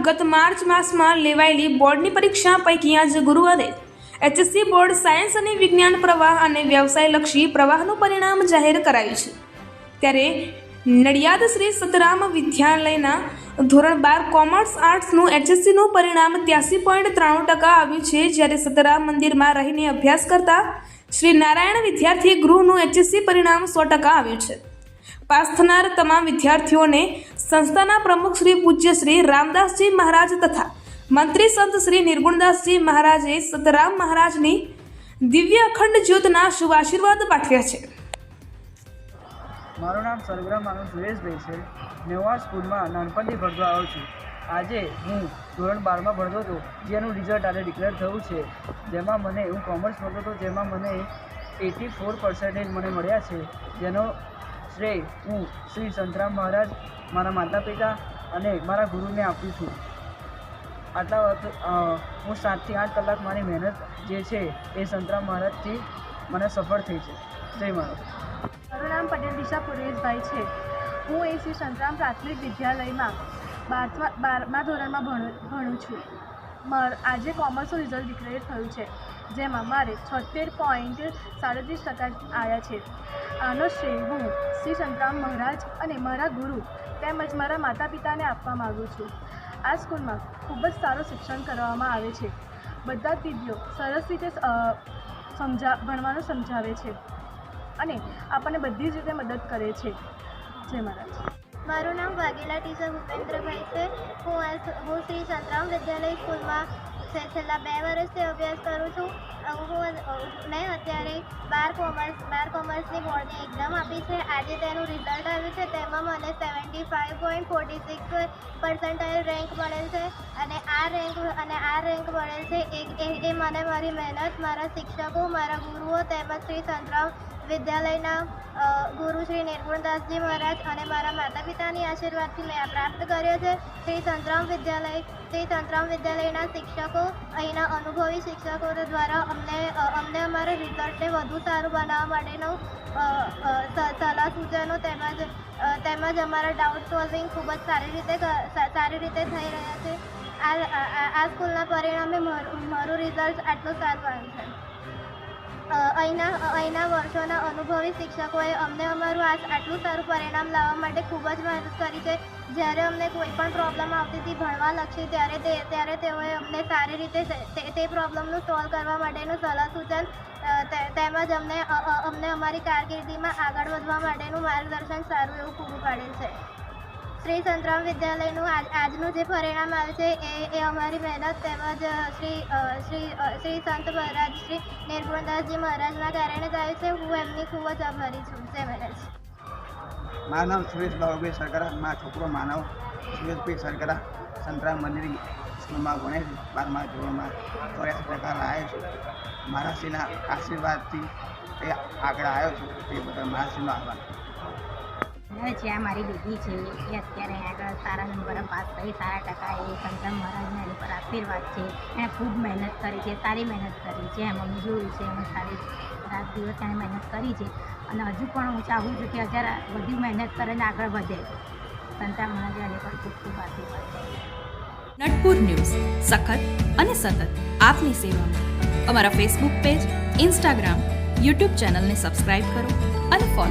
ગત માર્ચ માસમાં લેવાયેલી બોર્ડની પરીક્ષા પૈકી આજે ગુરુવારે એચએસસી બોર્ડ સાયન્સ અને વિજ્ઞાન પ્રવાહ અને વ્યવસાયલક્ષી પ્રવાહનું પરિણામ જાહેર કરાયું છે। ત્યારે નડિયાદ શ્રી સતરામ વિદ્યાલયના ધોરણ 12 કોમર્સ આર્ટ્સનું એચએસસીનું પરિણામ 83.93% આવ્યું છે, જ્યારે સતરામ મંદિરમાં રહીને અભ્યાસ કરતા શ્રી નારાયણ વિદ્યાર્થી ગૃહનું એચએસસી પરિણામ 100% આવ્યું છે। પાસ થનાર તમામ વિદ્યાર્થીઓને સંસ્થાના પ્રમુખ શ્રી પૂજ્ય શ્રી રામદાસજી મહારાજ તથા મંત્રી સંત શ્રી નિર્ગુણદાસજી મહારાજે સતરામ મહારાજની દિવ્ય અખંડ જ્યોતના શુભ આશીર્વાદ પાઠવ્યા છે। મારું નામ સરગ્રામ માનું સુરેશભાઈ છે। નેવા સ્કૂલમાં નાનપણથી ભણતો આવ્યો છું। આજે હું ધોરણ 12માં ભણતો હતો, જેનું રિઝલ્ટ આજે ડિક્લેર થયું છે, જેમાં હું કોમર્સ ભણતો હતો, જેમાં મને 84% મને મળ્યા છે, જેનો શ્રેય હું શ્રી સંતરામ મહારાજ, મારા માતા પિતા અને મારા ગુરુને આપું છું। આટલા હું 7 થી 8 કલાક મારી મહેનત જે છે એ સંતરામ મહારાજથી મને સફળ થઈ છે। જય મહારાજ। મારું નામ પટેલ દિશા પુરેશભાઈ છે। હું એ શ્રી સંતરામ પ્રાથમિક વિદ્યાલયમાં 12મા ધોરણમાં ભણું છું। આજે કોમર્સનું રિઝલ્ટ ડિક્લેર થયું છે, જેમાં મારે 76.37% આવ્યા છે। આનો શ્રેય હું શ્રી સંતરામ મહારાજ અને મારા ગુરુ તેમજ મારા માતા પિતાને આપવા માગું છું। આ સ્કૂલમાં ખૂબ જ સારું શિક્ષણ કરવામાં આવે છે। બધા જ વિડીયો સરસ રીતે ભણવાનું સમજાવે છે અને આપણને બધી જ રીતે મદદ કરે છે। જય મહારાજ। મારું નામ વાઘેલા ટીચર ભૂપેન્દ્રભાઈ છે। હું શ્રી સંતરામ વિદ્યાલય સ્કૂલમાં છેલ્લા 2 વર્ષથી અભ્યાસ કરું છું। મેં અત્યારે 12 કોમર્સની બોર્ડની એક્ઝામ આપી છે। આજે તેનું રિઝલ્ટ આવ્યું છે, તેમાં મને 75.46% રેન્ક મળેલ છે અને આ રેન્ક મળેલ છે એ મને મારી મહેનત, મારા શિક્ષકો, મારા ગુરુઓ તેમજ શ્રી સંતરામ વિદ્યાલયના ગુરુ શ્રી નિર્ગુણદાસજી મહારાજ અને મારા માતા પિતાની આશીર્વાદથી મેં પ્રાપ્ત કર્યો છે। શ્રી સંતરામ વિદ્યાલયના શિક્ષકો, અહીંના અનુભવી શિક્ષકો દ્વારા અમને અમારા રિઝલ્ટને વધુ સારું બનાવવા માટેનું સલાહ સૂચનો તેમજ અમારા ડાઉટ સોલ્વિંગ ખૂબ જ સારી રીતે થઈ રહ્યા છે। આ સ્કૂલના પરિણામે મારું રિઝલ્ટ આટલું સારું આવ્યું છે। અહીંના વર્ષોના અનુભવી શિક્ષકોએ અમને અમારું આટલું સારું પરિણામ લાવવા માટે ખૂબ જ મહેનત કરી છે। જ્યારે અમને કોઈ પણ પ્રોબ્લેમ આવતી હતી ભણવાલક્ષી, ત્યારે તેઓએ અમને સારી રીતે તે પ્રોબ્લેમનું સોલ્વ કરવા માટેનું સલાહ સૂચન તેમજ અમને અમારી કારકિર્દીમાં આગળ વધવા માટેનું માર્ગદર્શન સારું એવું પૂરું પાડેલ છે। શ્રી સંતરામ વિદ્યાલયનું આજનું જે પરિણામ આવ્યું છે એ અમારી મહેનત તેમજ શ્રી સંત મહારાજ શ્રી નિર્ગુણદાસજી મહારાજના કારણે જ આવ્યું છે। હું એમની ખૂબ જ આભારી છું। જય મહારાજ। મારું નામ સુરેશ બાબુભાઈ સરકરા, મારો છોકરો માનવ સુરેશભાઈ સરકરા સંતરામ મંદિર સ્કૂલમાં ભણે છે। 12મા ધોરણમાં 84% આવ્યો છું। મહારાજશ્રીના આશીર્વાદથી એ આગળ આવ્યો છું, એ બદલ મહારાજશ્રીનો આભાર। છે આ મારી દીદી છે, એ અત્યારે આગળ સારા નંબરે પાસ થઈ, સારા ટકા એ સંતરામ મહારાજના એની પર આશીર્વાદ છે। એણે ખૂબ મહેનત કરી છે, સારી મહેનત કરી છે, એમ અમે જોયું છે। એમાં સારી રાત દિવસ એણે મહેનત કરી છે અને હજુ પણ હું ચાહું છું કે અત્યારે વધુ મહેનત કરીને આગળ વધે। સંતરામ મહારાજ એની પર ખૂબ ખૂબ આશીર્વાદ છે। નટપુર ન્યૂઝ સખત અને સતત આપની સેવામાં। અમારા ફેસબુક પેજ, ઇન્સ્ટાગ્રામ, યુટ્યુબ ચેનલને સબસ્ક્રાઇબ કરો અને ફોલો